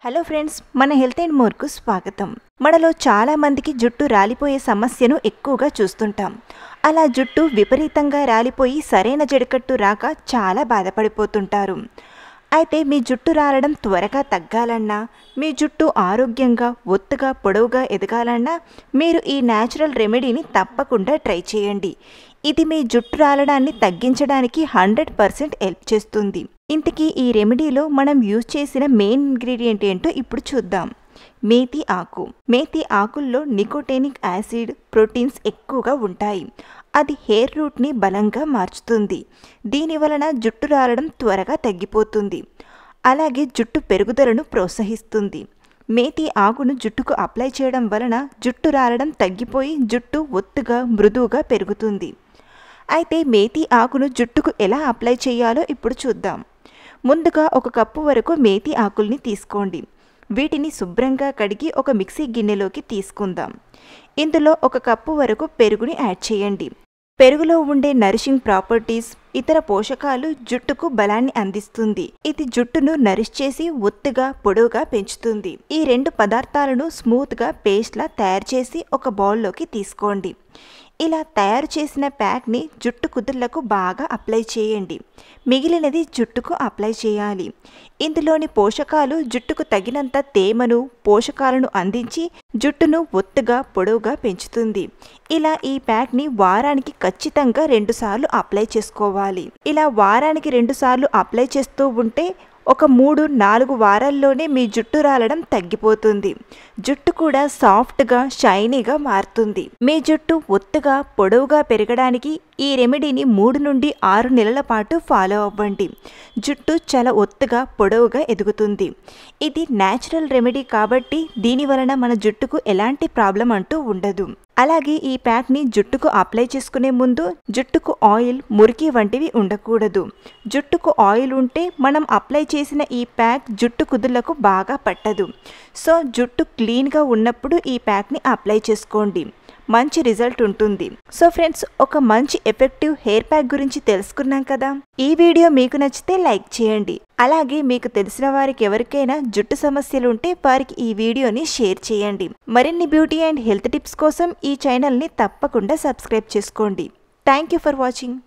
Hello friends, మన health and మోర్కు స్వాగతం. మనలో చాలా మందికి జుట్టు రాలిపోయే సమస్యను ఎక్కువగా చూస్తుంటాం. అలా జుట్టు విపరీతంగా రాలిపోయి సరైన జడకట్టు రాక చాలా బాధపడిపోతుంటారు. అయితే మీ జుట్టు రాలడం త్వరగా తగ్గాలన్నా, మీ జుట్టు ఆరోగ్యంగా ఒత్తుగా పొడవుగా ఎదగాలన్నా మీరు ఈ న్యాచురల్ రెమెడీని తప్పకుండా ట్రై చేయండి. ఇది మీ జుట్టు రాలడాన్ని తగ్గించడానికి 100% హెల్ప్ చేస్తుంది. ఇంతకీ ఈ రెమెడీలో మనం యూజ్ చేసిన మెయిన్ ఇంగ్రీడియంట్ ఏంటో ఇప్పుడు చూద్దాం. మేతి ఆకు. మేతి ఆకుల్లో నికోటినిక్ యాసిడ్, ప్రోటీన్స్ ఎక్కువగా ఉంటాయి. అది హెయిర్ రూట్ని బలంగా మార్చుతుంది. దీని వలన జుట్టు రాలడం త్వరగా తగ్గిపోతుంది. అలాగే జుట్టు పెరుగుదలను ప్రోత్సహిస్తుంది. మేతి ఆకును జుట్టుకు అప్లై చేయడం వలన జుట్టు రాలడం తగ్గిపోయి జుట్టు ఒత్తుగా మృదువుగా పెరుగుతుంది. అయితే మేతి ఆకును జుట్టుకు ఎలా అప్లై చేయాలో ఇప్పుడు చూద్దాం. ముందుగా 1 కప్పు వరకు మేతి ఆకుల్ని తీసుకోండి. వీటిని శుభ్రంగా కడిగి ఒక మిక్సీ గిన్నెలోకి తీసుకుందాం. ఇందులో 1 కప్పు వరకు పెరుగుని యాడ్ చేయండి. పెరుగులో ఉండే నరిషింగ్ ప్రాపర్టీస్, ఇతర పోషకాలు జుట్టుకు బలాన్ని అందిస్తుంది. ఇది జుట్టును నరిష్ చేసి ఒత్తుగా పొడవుగా పెంచుతుంది. ఈ 2 పదార్థాలను స్మూత్గా పేస్ట్లా తయారు చేసి ఒక బౌల్లోకి తీసుకోండి. ఇలా తయారు చేసిన ప్యాక్ని జుట్టు కుదుళ్లకు బాగా అప్లై చేయండి. మిగిలినది జుట్టుకు అప్లై చేయాలి. ఇందులోని పోషకాలు జుట్టుకు తగినంత తేమను, పోషకాలను అందించి జుట్టును ఒత్తుగా పొడవుగా పెంచుతుంది. ఇలా ఈ ప్యాక్ని వారానికి ఖచ్చితంగా 2 సార్లు అప్లై చేసుకోవాలి. ఇలా వారానికి 2 సార్లు అప్లై చేస్తూ ఉంటే ఒక 3-4 వారాల్లోనే మీ జుట్టు రాలడం తగ్గిపోతుంది. జుట్టు కూడా సాఫ్ట్గా, షైనీగా మారుతుంది. మీ జుట్టు ఒత్తుగా పొడవుగా పెరగడానికి ఈ రెమెడీని 3 నుండి 6 నెలల పాటు ఫాలో అవ్వండి. జుట్టు చాలా ఒత్తుగా పొడవుగా ఎదుగుతుంది. ఇది న్యాచురల్ రెమెడీ కాబట్టి దీని వలన మన జుట్టుకు ఎలాంటి ప్రాబ్లం అంటూ ఉండదు. అలాగే ఈ ప్యాక్ని జుట్టుకు అప్లై చేసుకునే ముందు జుట్టుకు ఆయిల్, మురికి వంటివి ఉండకూడదు. జుట్టుకు ఆయిల్ ఉంటే మనం అప్లై చేసిన ఈ ప్యాక్ జుట్టు కుదుళ్లకు బాగా పట్టదు. సో జుట్టు క్లీన్గా ఉన్నప్పుడు ఈ ప్యాక్ని అప్లై చేసుకోండి. మంచి రిజల్ట్ ఉంటుంది. సో ఫ్రెండ్స్, ఒక మంచి ఎఫెక్టివ్ హెయిర్ ప్యాక్ గురించి తెలుసుకున్నాం కదా. ఈ వీడియో మీకు నచ్చితే లైక్ చేయండి. అలాగే మీకు తెలిసిన వారికి ఎవరికైనా జుట్టు సమస్యలు ఉంటే వారికి ఈ వీడియోని షేర్ చేయండి. మరిన్ని బ్యూటీ అండ్ హెల్త్ టిప్స్ కోసం ఈ ఛానల్ని తప్పకుండా సబ్స్క్రైబ్ చేసుకోండి. Thank you for watching.